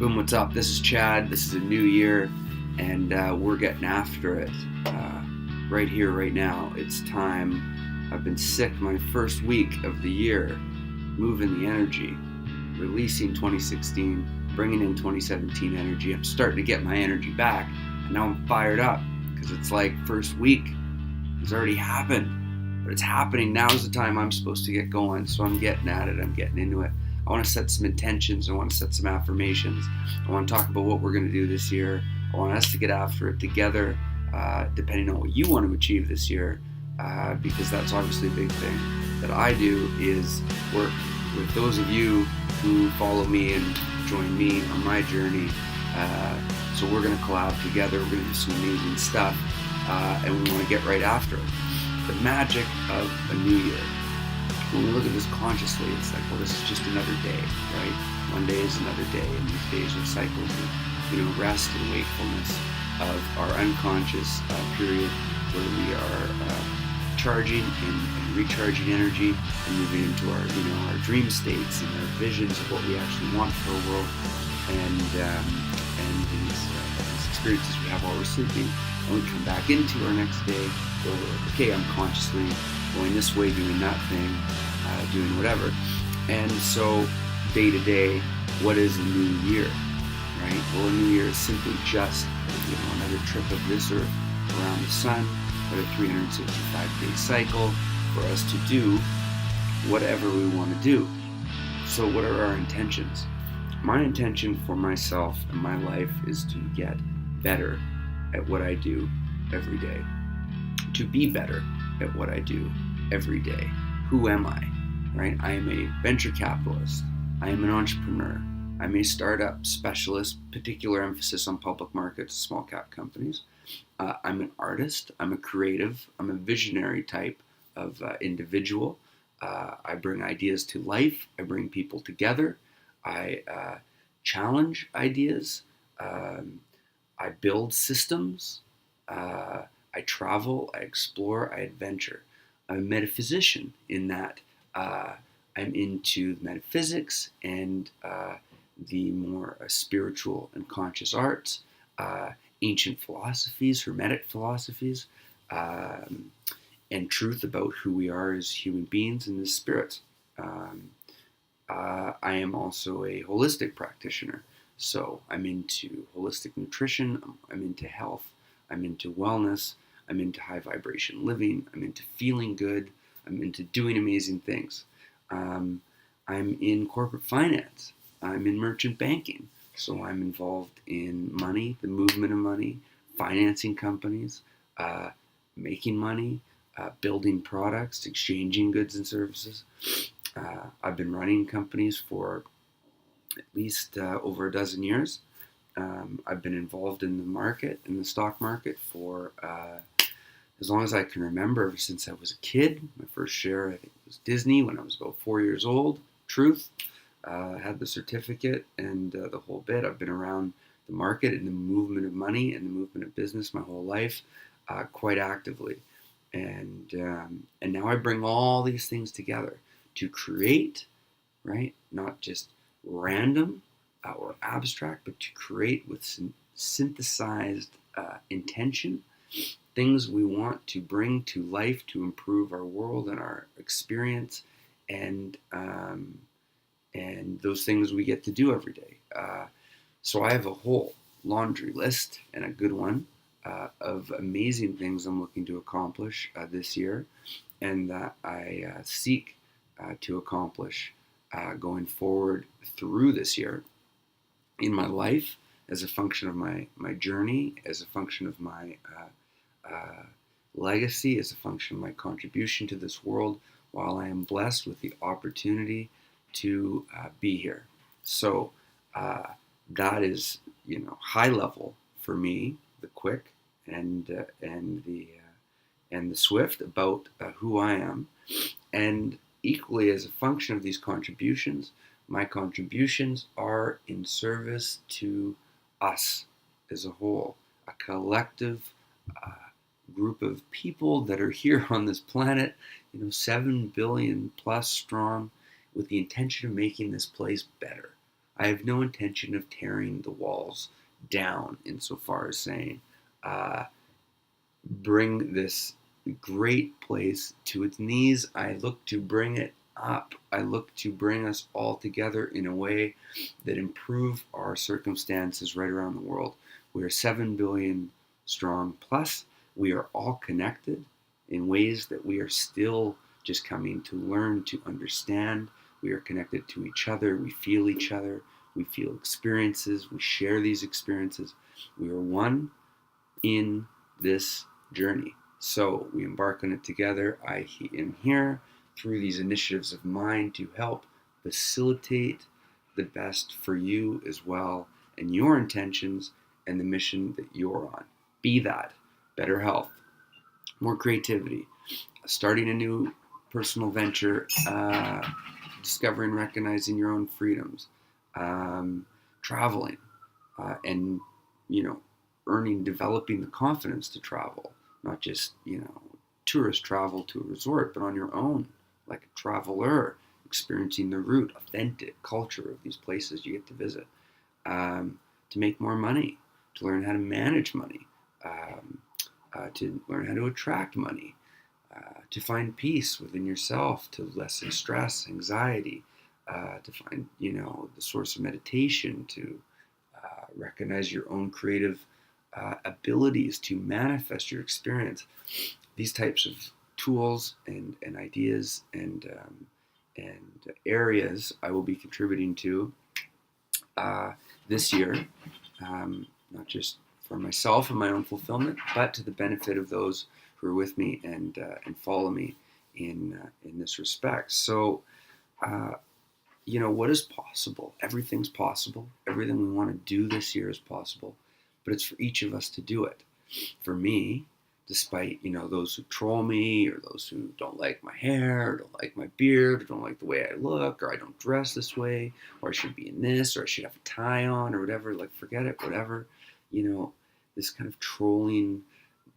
Boom, what's up? This is Chad. This is a new year, and we're getting after it right here, right now. It's time. I've been sick my first week of the year, moving the energy, releasing 2016, bringing in 2017 energy. I'm starting to get my energy back, and now I'm fired up because it's like first week has already happened, but it's happening. Now's the time I'm supposed to get going, so I'm getting at it. I'm getting into it. I want to set some intentions. I want to set some affirmations. I want to talk about what we're going to do this year. I want us to get after it together, depending on what you want to achieve this year, because that's obviously a big thing that I do is work with those of you who follow me and join me on my journey. So we're going to collab together. We're going to do some amazing stuff, and we want to get right after it. The magic of a new year. When we look at this consciously, it's like, well, this is just another day, right? One day is another day, and these days are cycles of, rest and wakefulness of our unconscious period where we are charging and recharging energy and moving into our, our dream states and our visions of what we actually want for our world, and these experiences we have while we're sleeping. And we come back into our next day, where we're, okay, I'm consciously going this way, doing that thing, doing whatever. And so day to day, what is a new year, right? Well, a new year is simply just, another trip of this earth around the sun, but a 365-day cycle for us to do whatever we want to do. So what are our intentions? My intention for myself and my life is to get better at what I do every day, to be better at what I do every day. Who am I, right? I am a venture capitalist. I am an entrepreneur. I'm a startup specialist, particular emphasis on public markets, small cap companies. I'm an artist. I'm a creative. I'm a visionary type of individual. I bring ideas to life. I bring people together. I challenge ideas. I build systems. I travel, I explore, I adventure. I'm a metaphysician in that I'm into metaphysics and the more spiritual and conscious arts, ancient philosophies, Hermetic philosophies, and truth about who we are as human beings and as spirits. I am also a holistic practitioner, so I'm into holistic nutrition, I'm into health, I'm into wellness, I'm into high vibration living, I'm into feeling good, I'm into doing amazing things. I'm in corporate finance, I'm in merchant banking, so I'm involved in money, the movement of money, financing companies, making money, building products, exchanging goods and services. I've been running companies for at least over a dozen years. I've been involved in the market, in the stock market, for as long as I can remember, ever since I was a kid. My first share, I think, was Disney when I was about 4 years old. Truth. I had the certificate and the whole bit. I've been around the market and the movement of money and the movement of business my whole life, quite actively. And now I bring all these things together to create, right? Not just random or abstract, but to create with some synthesized intention, things we want to bring to life to improve our world and our experience, and those things we get to do every day. So I have a whole laundry list, and a good one, of amazing things I'm looking to accomplish this year, and that I seek to accomplish going forward through this year in my life, as a function of my journey, as a function of my legacy, as a function of my contribution to this world, while I am blessed with the opportunity to be here. So that is, high level for me, the quick and the swift about who I am, and equally as a function of these contributions, my contributions are in service to us as a whole, a collective group of people that are here on this planet, 7 billion plus strong, with the intention of making this place better. I have no intention of tearing the walls down insofar as saying, uh, bring this great place to its knees. I look to bring it up. I look to bring us all together in a way that improve our circumstances right around the world. We are 7 billion strong plus. We are all connected in ways that we are still just coming to learn to understand. We are connected to each other. We feel each other. We feel experiences. We share these experiences. We are one in this journey. So we embark on it together. I am here through these initiatives of mine to help facilitate the best for you as well and your intentions and the mission that you're on. Be that better health, more creativity, starting a new personal venture, discovering, recognizing your own freedoms, traveling, and developing the confidence to travel, not just tourist travel to a resort, but on your own, like a traveler, experiencing the root, authentic culture of these places you get to visit, to make more money, to learn how to manage money, to learn how to attract money, to find peace within yourself, to lessen stress, anxiety, to find, the source of meditation, to recognize your own creative abilities to manifest your experience. These types of tools and ideas and areas I will be contributing to this year, not just for myself and my own fulfillment, but to the benefit of those who are with me and follow me in this respect. So, what is possible? Everything's possible. Everything we want to do this year is possible, but it's for each of us to do it. For me, despite those who troll me, or those who don't like my hair, or don't like my beard, or don't like the way I look, or I don't dress this way, or I should be in this, or I should have a tie on, or whatever, like forget it, whatever, this kind of trolling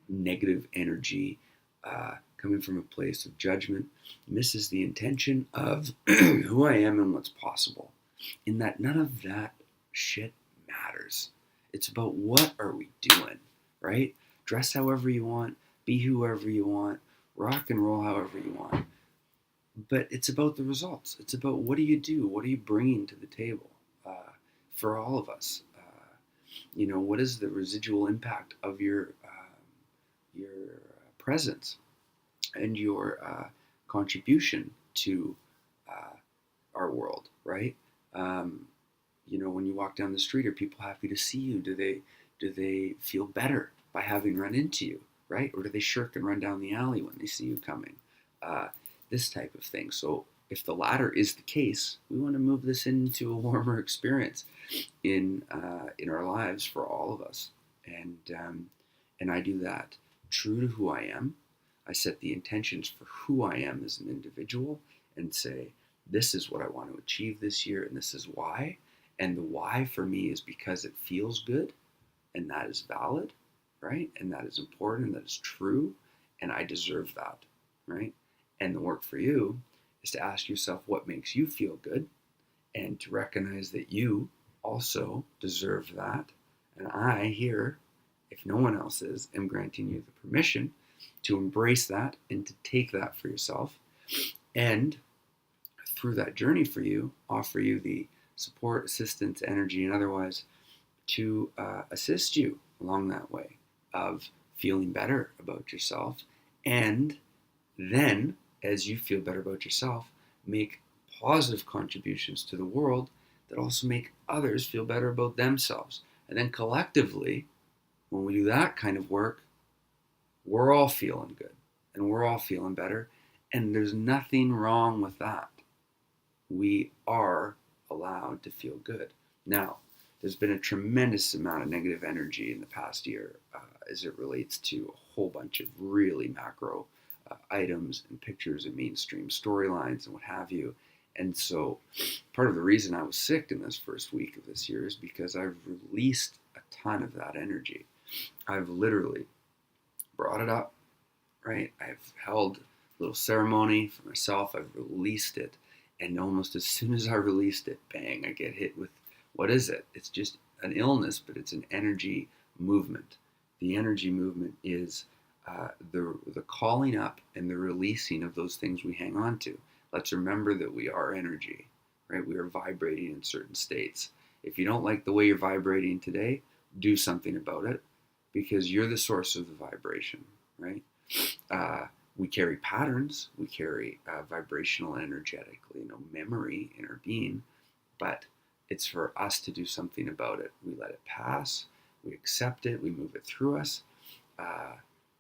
negative energy coming from a place of judgment misses the intention of who I am and what's possible, in that none of that shit matters. It's about what are we doing, right? Dress however you want, be whoever you want, rock and roll however you want. But it's about the results. It's about what do you do? What are you bringing to the table for all of us? What is the residual impact of your presence and your contribution to our world, right? When you walk down the street, are people happy to see you? Do they feel better by having run into you, right? Or do they shirk and run down the alley when they see you coming? This type of thing. So if the latter is the case, we want to move this into a warmer experience in our lives for all of us, and I do that true to who I am. I set the intentions for who I am as an individual and say, this is what I want to achieve this year, and this is why. And the why for me is because it feels good, and that is valid, right? And that is important, and that is true, and I deserve that, right? And the work for you is to ask yourself what makes you feel good, and to recognize that you also deserve that. And I here, if no one else is, am granting you the permission to embrace that and to take that for yourself. And through that journey for you, offer you the support, assistance, energy, and otherwise to assist you along that way of feeling better about yourself. And then, as you feel better about yourself, make positive contributions to the world that also make others feel better about themselves. And then collectively, when we do that kind of work, we're all feeling good and we're all feeling better. And there's nothing wrong with that. We are allowed to feel good. Now, there's been a tremendous amount of negative energy in the past year as it relates to a whole bunch of really macro items and pictures and mainstream storylines and what have you. And so part of the reason I was sick in this first week of this year is because I've released a ton of that energy. I've literally brought it up, right? I've held a little ceremony for myself. I've released it. And almost as soon as I released it, bang, I get hit with What is it? It's just an illness, but it's an energy movement. The energy movement is the calling up and the releasing of those things we hang on to. Let's remember that we are energy, right? We are vibrating in certain states. If you don't like the way you're vibrating today, do something about it, because you're the source of the vibration, right? We carry patterns, we carry vibrational, energetically, memory in our being, but it's for us to do something about it. We let it pass, we accept it, we move it through us,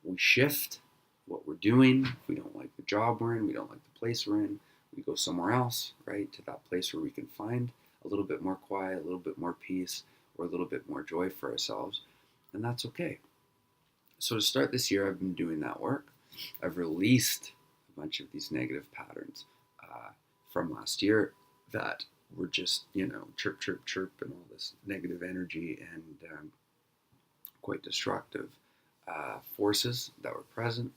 we shift what we're doing. If we don't like the job we're in, we don't like the place we're in, we go somewhere else, right? To that place where we can find a little bit more quiet, a little bit more peace, or a little bit more joy for ourselves, and that's okay. So to start this year, I've been doing that work. I've released a bunch of these negative patterns from last year that were just, chirp, chirp, chirp, and all this negative energy and quite destructive forces that were present.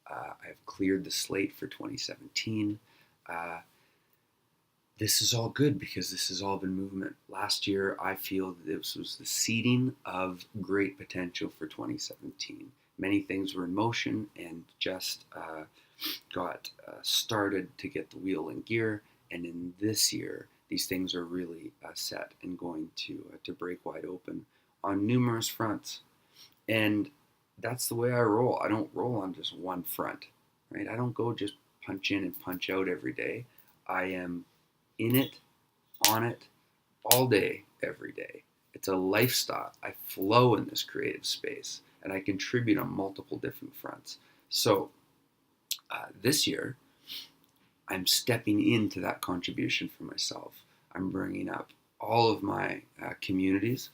I've cleared the slate for 2017. This is all good because this has all been movement. Last year, I feel that this was the seeding of great potential for 2017. Many things were in motion and just got started to get the wheel in gear. And in this year, these things are really set and going to break wide open on numerous fronts. And that's the way I roll. I don't roll on just one front, right? I don't go just punch in and punch out every day. I am in it, on it, all day, every day. It's a lifestyle. I flow in this creative space, and I contribute on multiple different fronts. So this year, I'm stepping into that contribution for myself. I'm bringing up all of my communities.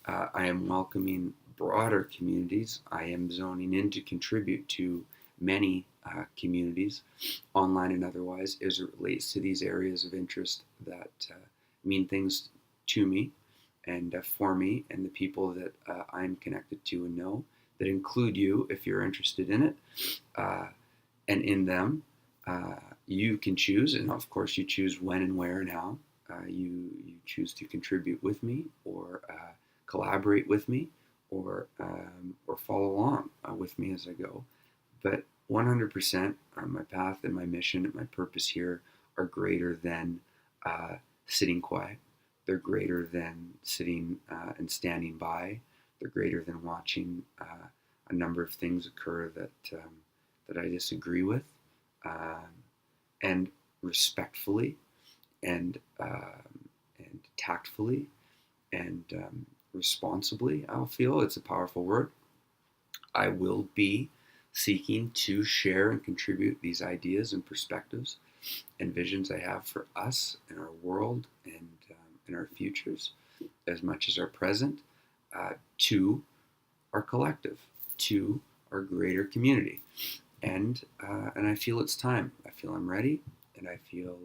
I am welcoming broader communities. I am zoning in to contribute to many communities, online and otherwise, as it relates to these areas of interest that mean things to me and for me and the people that I'm connected to and know, that include you if you're interested in it, and in them. You can choose, and of course you choose when and where and how you choose to contribute with me, or collaborate with me, or follow along with me as I go. But 100%, my path and my mission and my purpose here are greater than sitting quiet. They're greater than sitting and standing by. They're greater than watching a number of things occur that I disagree with, and respectfully and tactfully and responsibly. I'll feel it's a powerful word. I will be seeking to share and contribute these ideas and perspectives and visions I have for us and our world and our futures, as much as our present, to our collective, to our greater community. And I feel it's time. I feel I'm ready, and I feel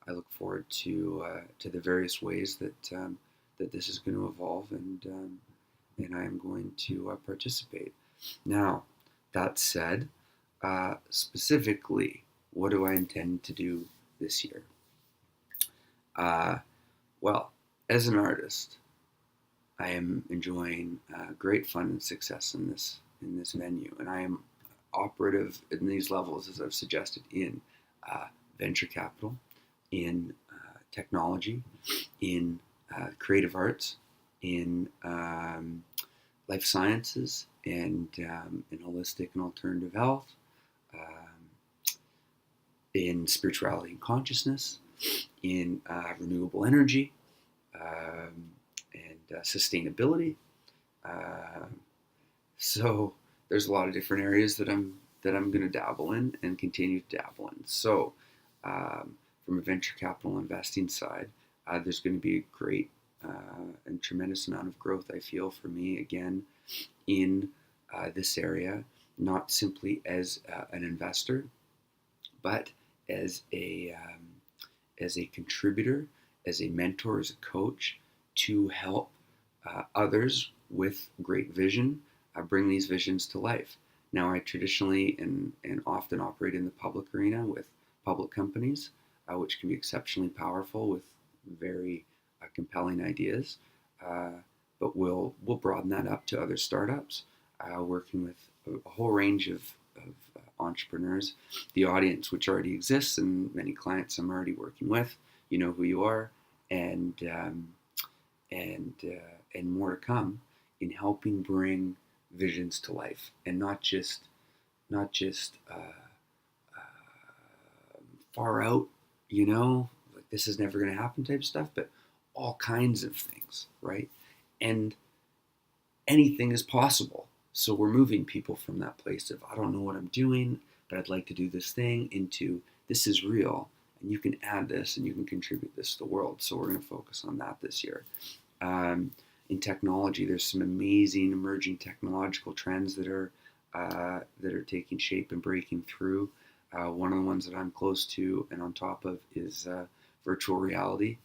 I look forward to the various ways that that this is going to evolve, and I am going to participate. Now, that said, specifically, what do I intend to do this year? Well, as an artist, I am enjoying great fun and success in this venue, and I am operative in these levels, as I've suggested, in venture capital, in technology, in creative arts, in life sciences, and in holistic and alternative health, in spirituality and consciousness, in renewable energy, and sustainability. So there's a lot of different areas that I'm going to dabble in and continue to dabble in. So from a venture capital investing side, there's going to be a great and tremendous amount of growth, I feel, for me, again, in this area, not simply as an investor, but as a contributor, as a mentor, as a coach, to help others with great vision bring these visions to life. Now, I traditionally and often operate in the public arena with public companies, which can be exceptionally powerful with very compelling ideas, but we'll broaden that up to other startups, working with a whole range of entrepreneurs. The audience, which already exists, and many clients I'm already working with, you know who you are, and and and more to come in helping bring visions to life, and not just far out, like this is never going to happen type stuff, but all kinds of things, right? And anything is possible. So we're moving people from that place of I don't know what I'm doing, but I'd like to do this thing into this is real, and you can add this and you can contribute this to the world. So we're going to focus on that this year. In technology, there's some amazing emerging technological trends that are taking shape and breaking through. One of the ones that I'm close to and on top of is virtual reality.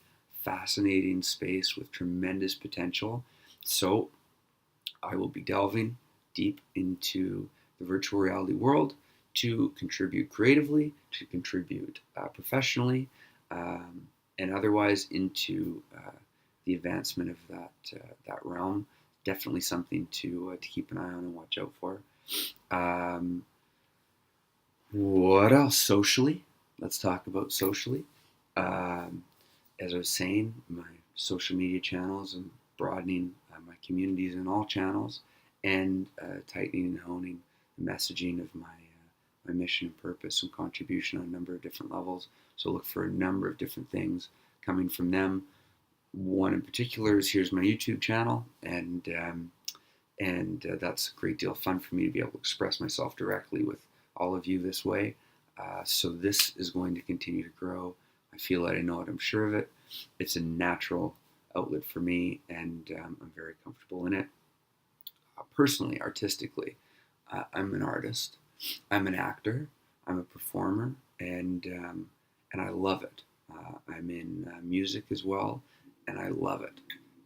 Fascinating space with tremendous potential. So I will be delving deep into the virtual reality world to contribute creatively, to contribute professionally, and otherwise into the advancement of that realm. Definitely something to keep an eye on and watch out for. What else? Socially, let's talk about socially. As I was saying, my social media channels and broadening my communities in all channels, and tightening and honing the messaging of my mission and purpose and contribution on a number of different levels. So look for a number of different things coming from them. One in particular is here's my YouTube channel, and that's a great deal of fun for me to be able to express myself directly with all of you this way. So this is going to continue to grow. I feel it, I know it, I'm sure of it. It's a natural outlet for me, and I'm very comfortable in it. Personally, artistically, I'm an artist, I'm an actor, I'm a performer, and I love it. I'm in music as well, and I love it.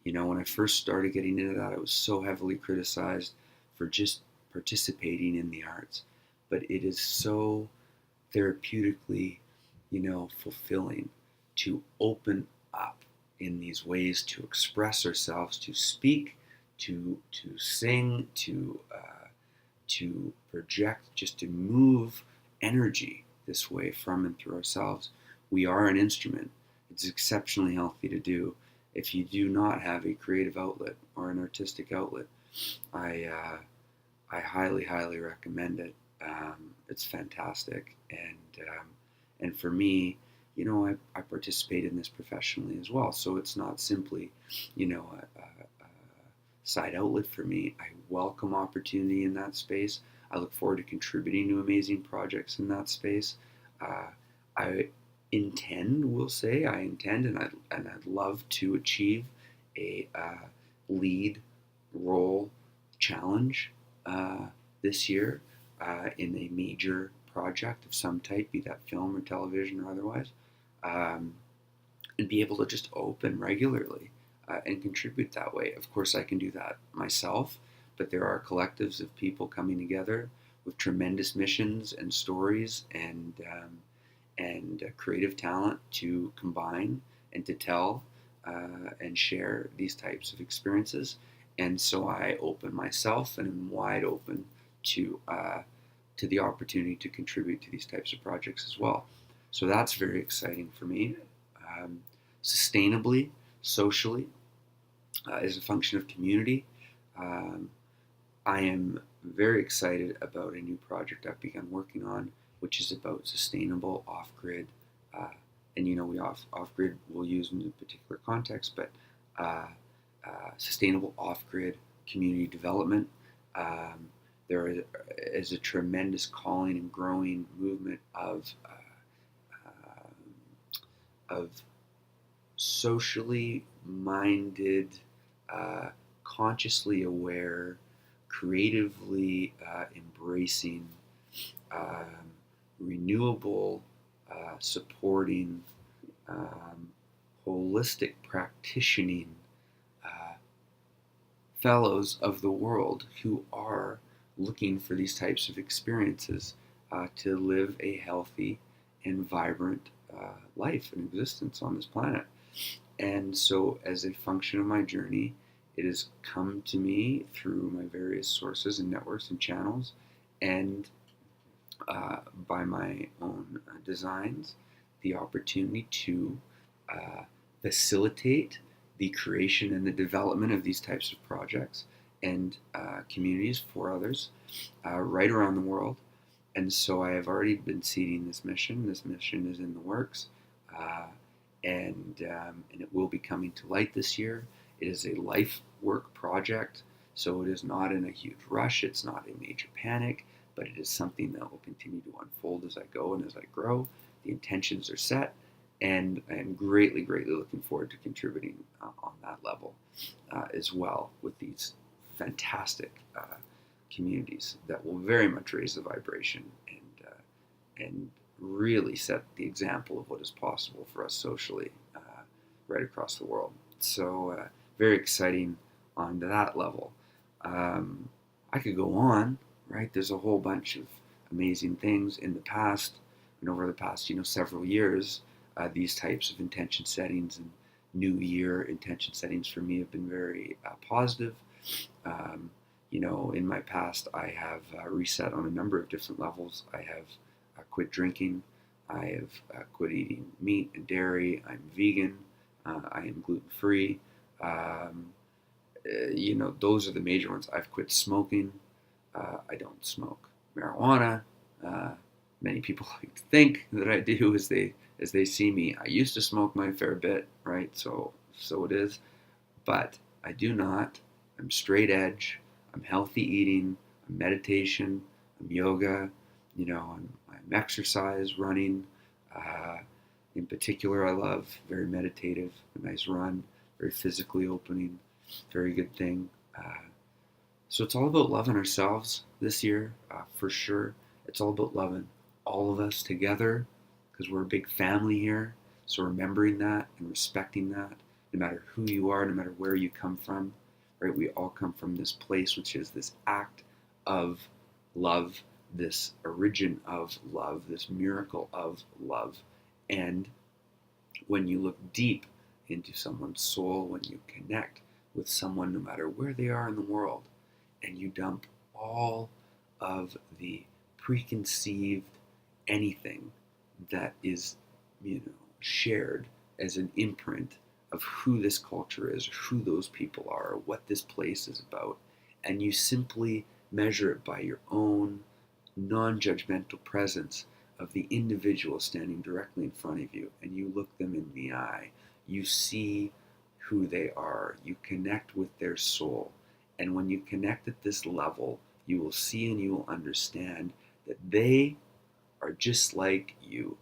When I first started getting into that, I was so heavily criticized for just participating in the arts, but it is so therapeutically, fulfilling to open up in these ways to express ourselves, to speak, to sing, to project, just to move energy this way from and through ourselves. We are an instrument. It's exceptionally healthy to do. If you do not have a creative outlet or an artistic outlet, I highly, highly recommend it. It's fantastic, and for me, I participate in this professionally as well. So it's not simply, a side outlet for me. I welcome opportunity in that space. I look forward to contributing to amazing projects in that space. I intend, and I'd love to achieve a lead role challenge this year in a major project of some type, be that film or television or otherwise, and be able to just open regularly and contribute that way. Of course, I can do that myself, but there are collectives of people coming together with tremendous missions and stories and creative talent to combine and to tell and share these types of experiences. And so I open myself and am wide open to the opportunity to contribute to these types of projects as well. So that's very exciting for me. Sustainably, socially, as a function of community, I am very excited about a new project I've begun working on, which is about sustainable off-grid, and we off-grid we'll use in a particular context, but sustainable off-grid community development. There is a tremendous calling and growing movement of socially minded, consciously aware, creatively embracing, renewable, supporting, holistic practicing fellows of the world who are looking for these types of experiences to live a healthy and vibrant life and existence on this planet. And so, as a function of my journey, it has come to me through my various sources and networks and channels, and by my own designs, the opportunity to uh, facilitate the creation and the development of these types of projects and communities for others right around the world. And so I have already been seeding this mission. This mission is in the works, uh, and it will be coming to light this year. It is a life work project, so it is not in a huge rush. It's not a major panic, but it is something that will continue to unfold as I go and as I grow. The intentions are set, and I am greatly, greatly looking forward to contributing on that level as well with these fantastic communities that will very much raise the vibration and really set the example of what is possible for us socially right across the world. So very exciting on that level. I could go on, right? There's a whole bunch of amazing things in the past and over the past, several years. These types of intention settings and New Year intention settings for me have been very positive. Um, in my past, I have reset on a number of different levels. I have quit drinking. I have quit eating meat and dairy. I'm vegan. I am gluten free. Um, those are the major ones. I've quit smoking. I don't smoke marijuana. Uh, Many people like to think that I do as they see me. I used to smoke my fair bit, right? So it is, but I do not. I'm straight edge. I'm healthy eating. I'm meditation. I'm yoga. I'm exercise, running. Uh, in particular, I love very meditative, a nice run, very physically opening, very good thing. So it's all about loving ourselves this year, for sure. It's all about loving all of us together because we're a big family here. So remembering that and respecting that, no matter who you are, no matter where you come from, right? We all come from this place, which is this act of love, this origin of love, this miracle of love. And when you look deep into someone's soul, when you connect with someone, no matter where they are in the world, and you dump all of the preconceived anything that is, shared as an imprint of who this culture is, who those people are, what this place is about, and you simply measure it by your own non-judgmental presence of the individual standing directly in front of you, and you look them in the eye, you see who they are, you connect with their soul. And when you connect at this level, you will see and you will understand that they are just like you,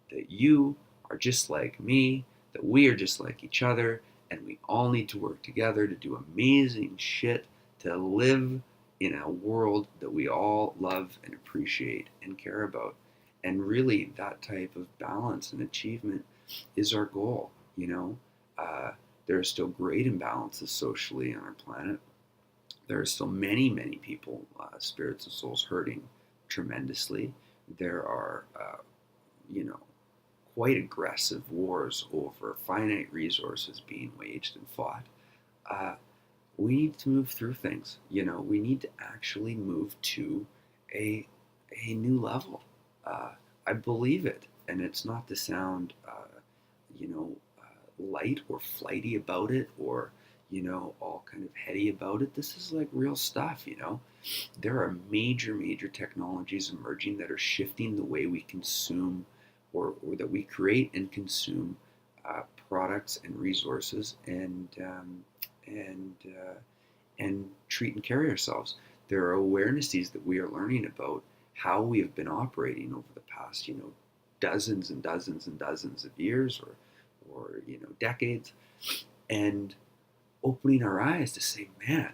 that you are just like me, that we are just like each other, and we all need to work together to do amazing shit to live in a world that we all love and appreciate and care about. And really, that type of balance and achievement is our goal. Uh, there are still great imbalances socially on our planet. There are still many, many people, spirits and souls, hurting tremendously. There are, you know, quite aggressive wars over finite resources being waged and fought. Uh, we need to move through things. We need to actually move to a new level. Uh, I believe it, and it's not to sound, light or flighty about it, or all kind of heady about it. This is like real stuff. There are major, major technologies emerging that are shifting the way we consume, or that we create and consume products and resources, and treat and carry ourselves. There are awarenesses that we are learning about how we have been operating over the past, dozens and dozens and dozens of years, or decades, and opening our eyes to say, man,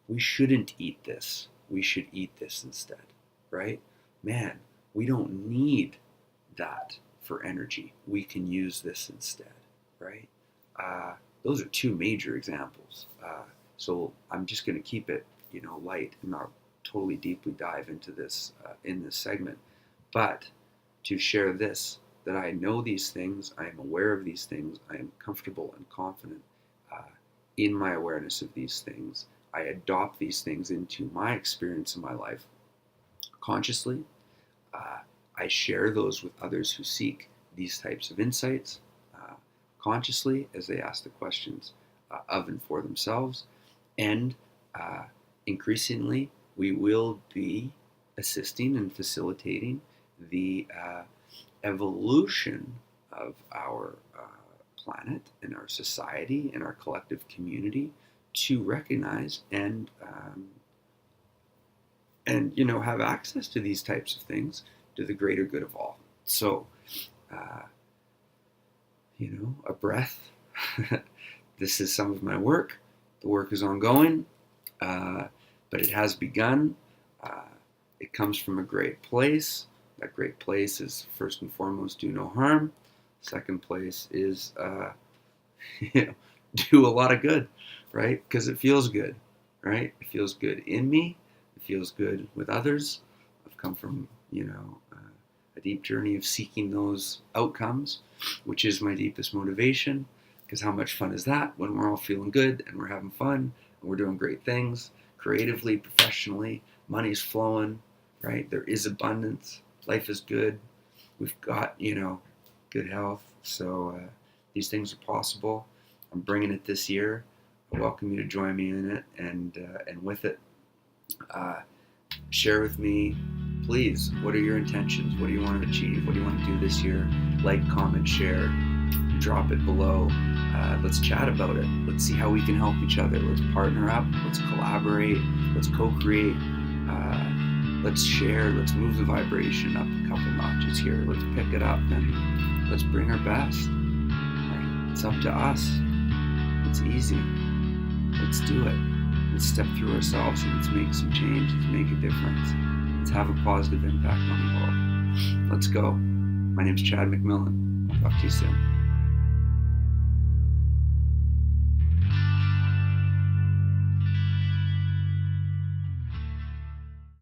we shouldn't eat this. We should eat this instead, right? Man, we don't need that for energy. We can use this instead, right? Those are two major examples. So I'm just going to keep it, light and not totally deeply dive into this in this segment, but to share this, that I know these things, I am aware of these things, I am comfortable and confident in my awareness of these things. I adopt these things into my experience in my life consciously. I share those with others who seek these types of insights consciously as they ask the questions of and for themselves. And increasingly, we will be assisting and facilitating the evolution of our planet and our society and our collective community to recognize and have access to these types of things to the greater good of all. So, a breath. This is some of my work. The work is ongoing, but it has begun. It comes from a great place. That great place is, first and foremost, do no harm. Second place is do a lot of good, right? Because it feels good, right? It feels good in me. It feels good with others. I've come from, a deep journey of seeking those outcomes, which is my deepest motivation. Because how much fun is that when we're all feeling good and we're having fun and we're doing great things creatively, professionally, money's flowing, right? There is abundance. Life is good. We've got, good health. So these things are possible. I'm bringing it this year. I welcome you to join me in it and with it. Share with me, please, what are your intentions? What do you want to achieve? What do you want to do this year? Like, comment, share, drop it below. Let's chat about it. Let's see how we can help each other. Let's partner up. Let's collaborate. Let's co-create. Let's share. Let's move the vibration up a couple notches here. Let's pick it up and let's bring our best. Right? It's up to us. It's easy. Let's do it. Let's step through ourselves and let's make some change. Let's make a difference. Let's have a positive impact on the world. Let's go. My name's Chad McMillan. I'll talk to you soon.